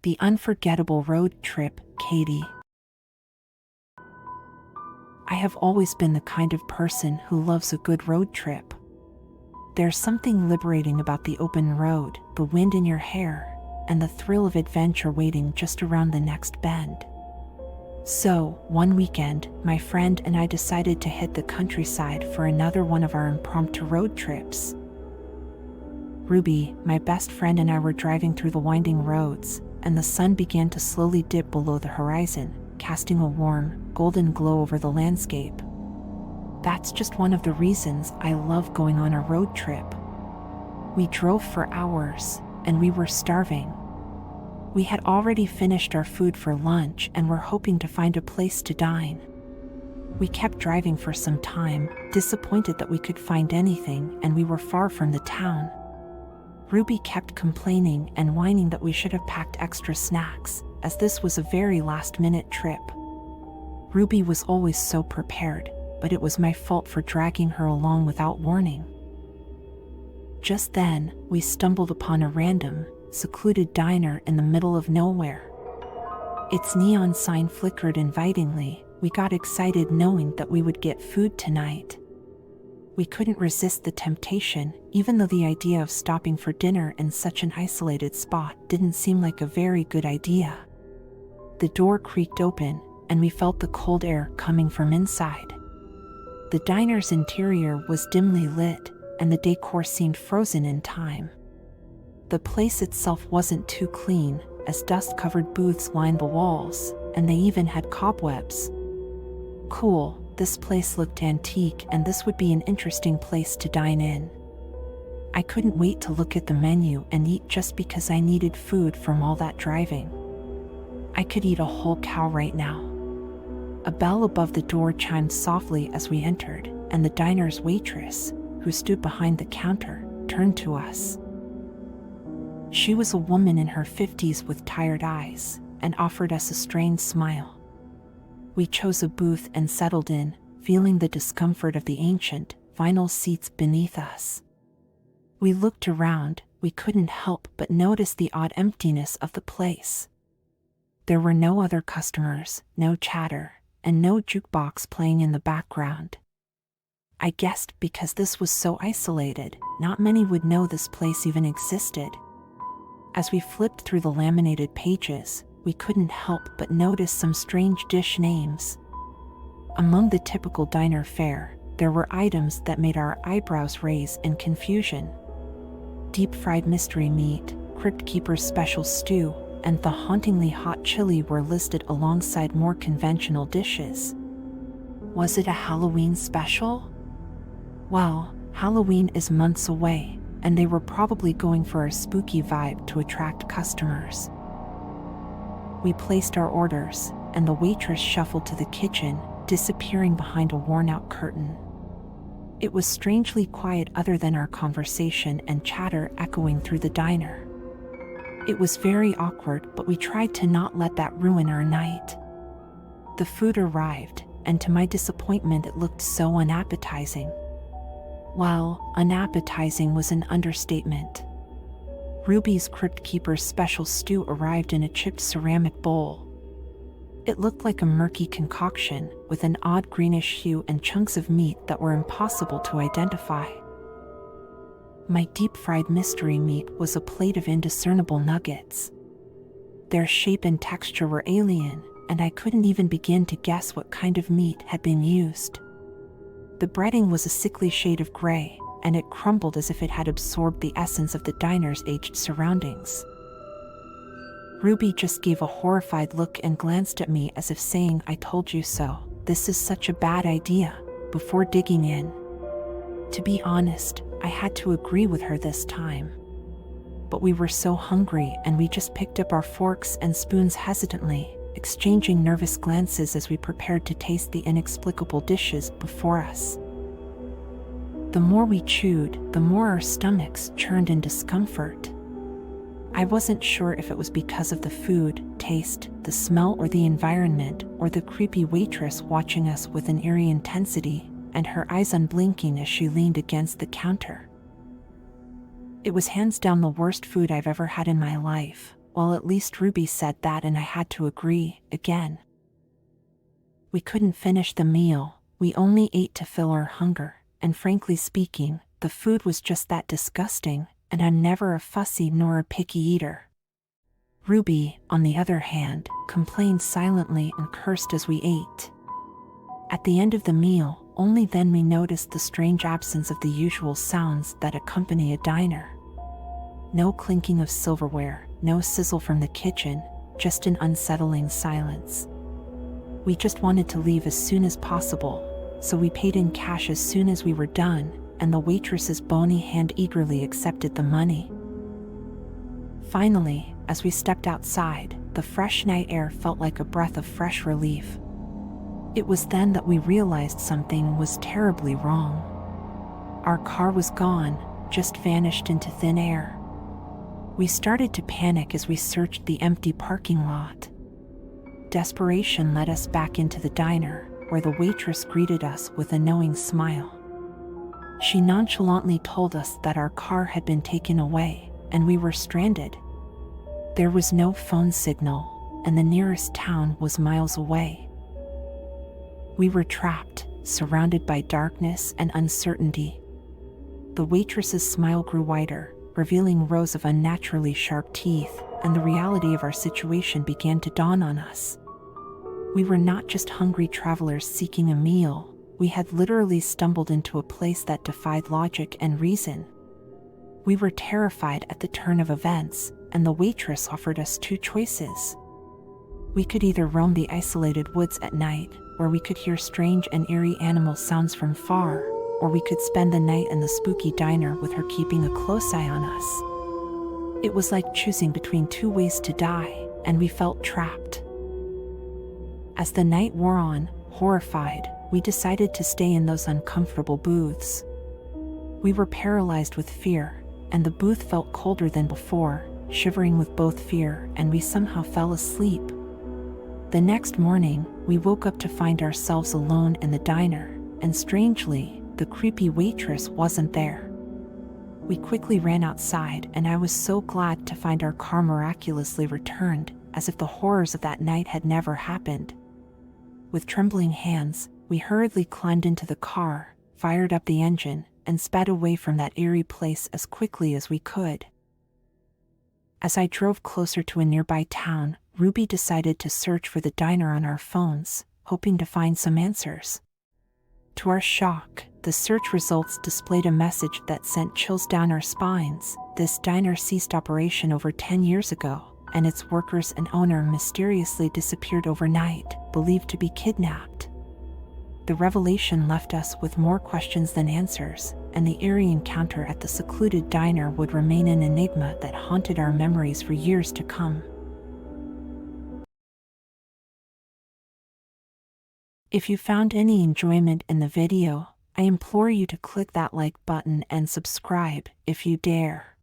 The unforgettable road trip, Katie. I have always been the kind of person who loves a good road trip. There's something liberating about the open road, the wind in your hair, and the thrill of adventure waiting just around the next bend. So, one weekend, my friend and I decided to hit the countryside for another one of our impromptu road trips. Ruby, my best friend, and I were driving through the winding roads, and the sun began to slowly dip below the horizon, casting a warm, golden glow over the landscape. That's just one of the reasons I love going on a road trip. We drove for hours, and we were starving. We had already finished our food for lunch and were hoping to find a place to dine. We kept driving for some time, disappointed that we could find anything, and we were far from the town. Ruby kept complaining and whining that we should have packed extra snacks, as this was a very last-minute trip. Ruby was always so prepared, but it was my fault for dragging her along without warning. Just then, we stumbled upon a random, secluded diner in the middle of nowhere. Its neon sign flickered invitingly. We got excited knowing that we would get food tonight. We couldn't resist the temptation, even though the idea of stopping for dinner in such an isolated spot didn't seem like a very good idea. The door creaked open, and we felt the cold air coming from inside. The diner's interior was dimly lit, and the decor seemed frozen in time. The place itself wasn't too clean, as dust-covered booths lined the walls, and they even had cobwebs. Cool, this place looked antique, and this would be an interesting place to dine in. I couldn't wait to look at the menu and eat just because I needed food from all that driving. I could eat a whole cow right now. A bell above the door chimed softly as we entered, and the diner's waitress, who stood behind the counter, turned to us. She was a woman in her 50s with tired eyes, and offered us a strained smile. We chose a booth and settled in, feeling the discomfort of the ancient, vinyl seats beneath us. We looked around. We couldn't help but notice the odd emptiness of the place. There were no other customers, no chatter, and no jukebox playing in the background. I guessed because this was so isolated, not many would know this place even existed. As we flipped through the laminated pages, we couldn't help but notice some strange dish names. Among the typical diner fare, there were items that made our eyebrows raise in confusion. Deep-fried mystery meat, Crypt Keeper's special stew, and the hauntingly hot chili were listed alongside more conventional dishes. Was it a Halloween special? Well, Halloween is months away, and they were probably going for a spooky vibe to attract customers. We placed our orders, and the waitress shuffled to the kitchen, disappearing behind a worn-out curtain. It was strangely quiet other than our conversation and chatter echoing through the diner. It was very awkward, but we tried to not let that ruin our night. The food arrived, and to my disappointment it looked so unappetizing. Well, unappetizing was an understatement. Ruby's Crypt Keeper's special stew arrived in a chipped ceramic bowl. It looked like a murky concoction, with an odd greenish hue and chunks of meat that were impossible to identify. My deep-fried mystery meat was a plate of indiscernible nuggets. Their shape and texture were alien, and I couldn't even begin to guess what kind of meat had been used. The breading was a sickly shade of gray, and it crumbled as if it had absorbed the essence of the diner's aged surroundings. Ruby just gave a horrified look and glanced at me as if saying, "I told you so, this is such a bad idea," before digging in. To be honest, I had to agree with her this time. But we were so hungry, and we just picked up our forks and spoons hesitantly, exchanging nervous glances as we prepared to taste the inexplicable dishes before us. The more we chewed, the more our stomachs churned in discomfort. I wasn't sure if it was because of the food, taste, the smell, or the environment, or the creepy waitress watching us with an eerie intensity, and her eyes unblinking as she leaned against the counter. It was hands down the worst food I've ever had in my life, Well, at least Ruby said that, and I had to agree, again. We couldn't finish the meal, we only ate to fill our hunger, and frankly speaking, the food was just that disgusting, and I'm never a fussy nor a picky eater. Ruby, on the other hand, complained silently and cursed as we ate. At the end of the meal, only then we noticed the strange absence of the usual sounds that accompany a diner. No clinking of silverware, no sizzle from the kitchen, just an unsettling silence. We just wanted to leave as soon as possible, so we paid in cash as soon as we were done, and the waitress's bony hand eagerly accepted the money. Finally, as we stepped outside, the fresh night air felt like a breath of fresh relief. It was then that we realized something was terribly wrong. Our car was gone, just vanished into thin air. We started to panic as we searched the empty parking lot. Desperation led us back into the diner, where the waitress greeted us with a knowing smile. She nonchalantly told us that our car had been taken away, and we were stranded. There was no phone signal, and the nearest town was miles away. We were trapped, surrounded by darkness and uncertainty. The waitress's smile grew wider, revealing rows of unnaturally sharp teeth, and the reality of our situation began to dawn on us. We were not just hungry travelers seeking a meal, we had literally stumbled into a place that defied logic and reason. We were terrified at the turn of events, and the waitress offered us two choices. We could either roam the isolated woods at night, where we could hear strange and eerie animal sounds from far, or we could spend the night in the spooky diner with her keeping a close eye on us. It was like choosing between two ways to die, and we felt trapped. As the night wore on, horrified, we decided to stay in those uncomfortable booths. We were paralyzed with fear, and the booth felt colder than before, shivering with both fear, and we somehow fell asleep. The next morning, we woke up to find ourselves alone in the diner, and strangely, the creepy waitress wasn't there. We quickly ran outside, and I was so glad to find our car miraculously returned, as if the horrors of that night had never happened. With trembling hands, we hurriedly climbed into the car, fired up the engine, and sped away from that eerie place as quickly as we could. As I drove closer to a nearby town, Ruby decided to search for the diner on our phones, hoping to find some answers. To our shock, the search results displayed a message that sent chills down our spines. This diner ceased operation over 10 years ago, and its workers and owner mysteriously disappeared overnight, believed to be kidnapped. The revelation left us with more questions than answers, and the eerie encounter at the secluded diner would remain an enigma that haunted our memories for years to come. If you found any enjoyment in the video, I implore you to click that like button and subscribe if you dare.